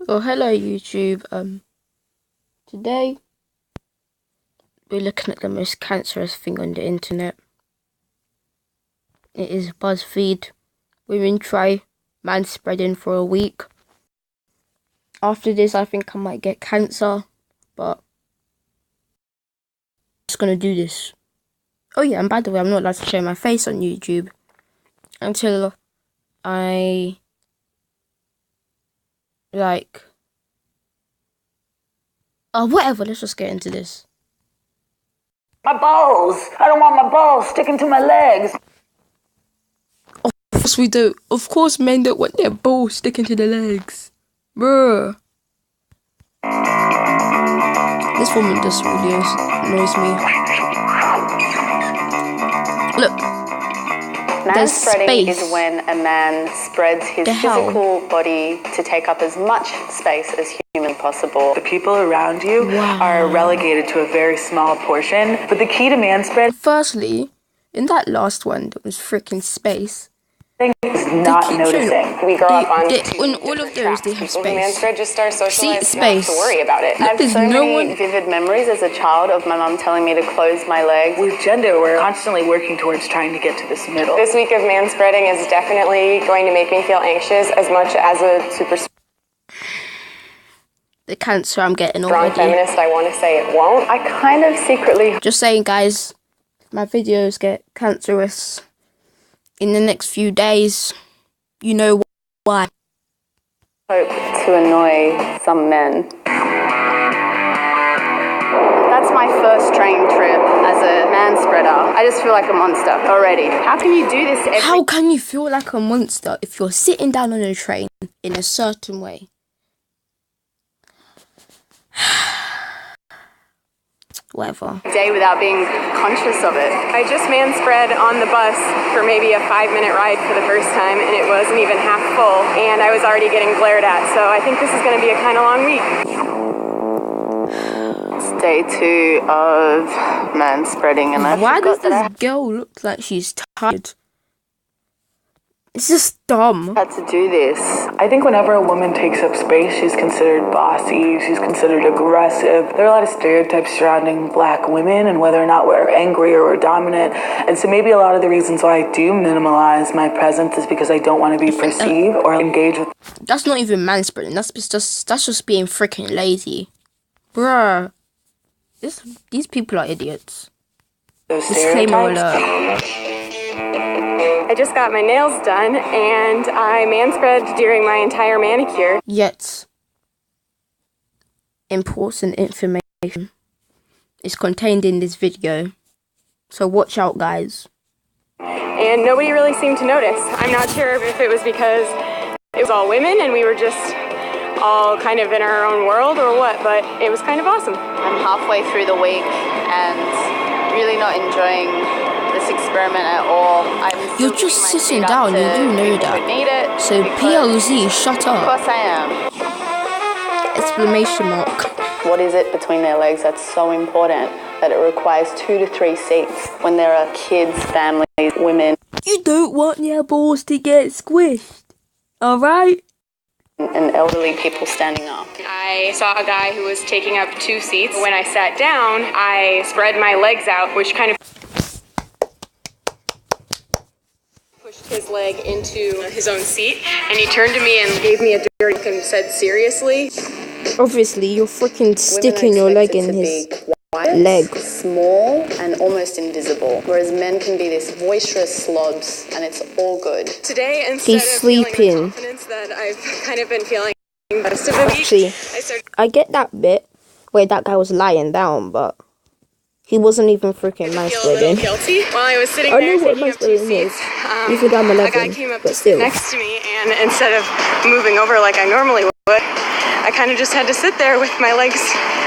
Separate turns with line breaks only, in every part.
Well, hello YouTube. Today we're looking at the most cancerous thing on the internet. It is BuzzFeed. Women try manspreading for a week. After this, I think I might get cancer, but I'm just gonna do this. Oh yeah, and by the way, I'm not allowed to show my face on YouTube until I whatever. Let's just get into this.
My balls! I don't want my balls sticking to my legs.
Of course we do. Of course men don't want their balls sticking to their legs. Bruh. This woman just really annoys me. Look.
Manspreading is when a man spreads his physical body to take up as much space as humanly possible. The people around you are relegated to a very small portion, but the key to manspread...
Firstly, in that last one, that was freaking space.
Is not noticing.
We grow up on
in all of those, they have space.
Manspread just our social life.
See,
not to worry about it.
I have so many vivid memories as a child of my mom telling me to close my legs. With gender, we're constantly working towards trying to get to this middle.
This week of manspreading is definitely going to make me feel anxious as much as a super
the cancer I'm getting
strong
already.
Feminist, I want to say it won't.
I kind of secretly...
Just saying, guys, my videos get cancerous in the next few days. You know why.
Hope to annoy some men. That's my first train trip as a manspreader. I just feel like a monster already. How can you do this
How can you feel like a monster if you're sitting down on a train in a certain way? Whatever.
Day without being conscious of it.
I just manspread on the bus for maybe a 5-minute ride for the first time, and it wasn't even half full, and I was already getting glared at, so I think this is going to be a kind of long week.
It's day 2 of manspreading, and
why does this girl look like she's tired? It's just dumb.
I had to do this. I think whenever a woman takes up space, she's considered bossy, she's considered aggressive. There are a lot of stereotypes surrounding black women and whether or not we're angry or we're dominant. And so maybe a lot of the reasons why I do minimalize my presence is because I don't want to be perceived or engaged with.
That's not even manspreading. That's just being freaking lazy. Bruh. These people are idiots.
Those
Disclaimer
stereotypes.
alert.
I just got my nails done, and I manspread during my entire manicure.
Yet, important information is contained in this video, so watch out, guys.
And nobody really seemed to notice. I'm not sure if it was because it was all women and we were just all kind of in our own world or what, but it was kind of awesome.
I'm halfway through the week and really not enjoying this experiment at all.
You're just sitting down, you do know that. So PLZ, shut up.
Of course I am.
Exclamation mark.
What is it between their legs that's so important that it requires 2 to 3 seats when there are kids, families, women?
You don't want your balls to get squished, alright?
And elderly people standing up.
I saw a guy who was taking up 2 seats. When I sat down, I spread my legs out, which kind of pushed his leg into his own seat, and he turned to me and gave me a dirty look and said, "Seriously?"
Obviously, you're freaking sticking your leg in his leg.
Small and almost invisible, whereas men can be this boisterous slobs, and it's all good.
Today, instead
He's
of
sleeping.
feeling the confidence that I've kind of been feeling most of the week,
Actually, I get that bit where that guy was lying down, but he wasn't even freaking manspreading.
Guilty. While I was sitting
I
there
know what
taking up 2
manspreading is.
seats,
Even though I'm
a
11,
guy came up
but still.
next to me, and instead of moving over like I normally would, I kind of just had to sit there with my legs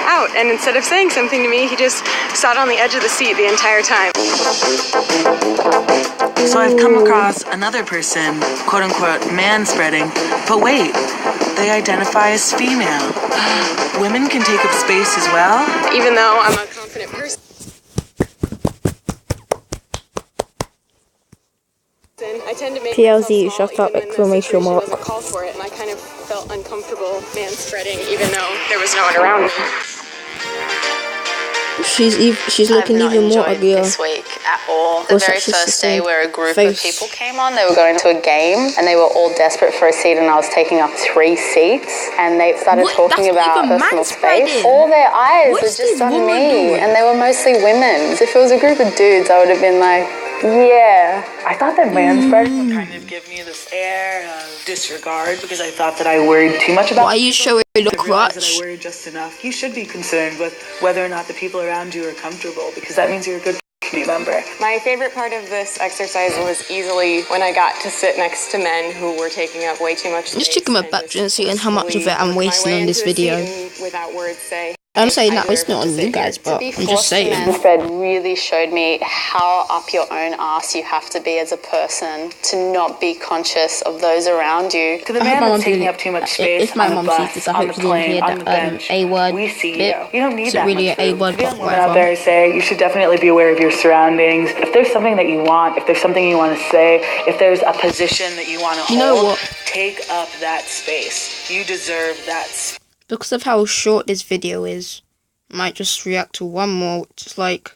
out, and instead of saying something to me, he just sat on the edge of the seat the entire time.
So I've come across another person, quote unquote, manspreading, but wait, they identify as female. Women can take up space as well?
Even though I'm a confident person, I tend to make
PLZ,
myself
shut
small
up,
even when the
exclamation
situation
mark.
doesn't call for it, and I kind of felt uncomfortable man spreading even though there was no one around me.
She's looking even more uglier.
This week at all.
Or
The very
such as the
first day
same
where a group
face.
of people came on, they were going to a game and they were all desperate for a seat and I was taking up 3 seats and they started talking about personal space. All their eyes were just on me and they were mostly women. So if it was a group of dudes, I would have been like, yeah.
I thought that manspreading would kind of give me this air of disregard because I thought that I worried too much about.
Why are you showing the
I realized that
crotch?
I worried just enough. You should be concerned with whether or not the people around you are comfortable because that means you're a good community member.
My favorite part of this exercise was easily when I got to sit next to men who were taking up way too much space.
Just checking my
and
back
just
and seeing how much of it I'm
forcefully work my
wasting
way
on this
into a seat
video.
and without words say,
I'm saying that
I
it's not
deserve
on
to
you
sit
guys,
here.
but I'm just saying.
Manspread really showed me how up your own ass you have to be as a person to not be conscious of those around you.
To the
I hope
man
my
that's
mum
taking
didn't-
up too much space
if my
on the
mum
bus,
sees this, I
on
hope
the
she didn't
plane,
hear
on the
that
bench,
A word
we see
bit.
you. You don't need
Is
that
it really
much
an A
room.
word,
To be
but
the woman out
whatever.
there say, you should definitely be aware of your surroundings. If there's something that you want, if there's something you want to say, if there's a position that you want to hold,
You know what?
take up that space. You deserve that space.
Because of how short this video is, I might just react to one more, which is like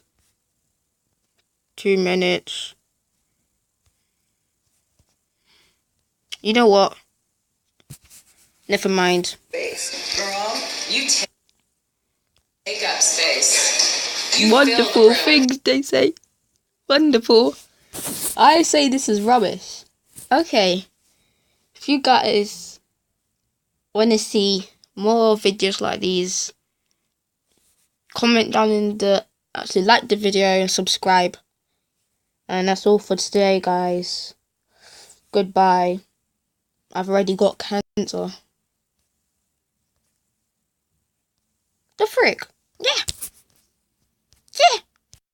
2 minutes. You know what? Never mind.
Girl, you take up space. You
Wonderful
fill the room.
things they say. Wonderful. I say this is rubbish. Okay. If you guys want to see more videos like these, comment down in the... Actually, like the video and subscribe. And that's all for today, guys. Goodbye. I've already got cancer. The frick? Yeah.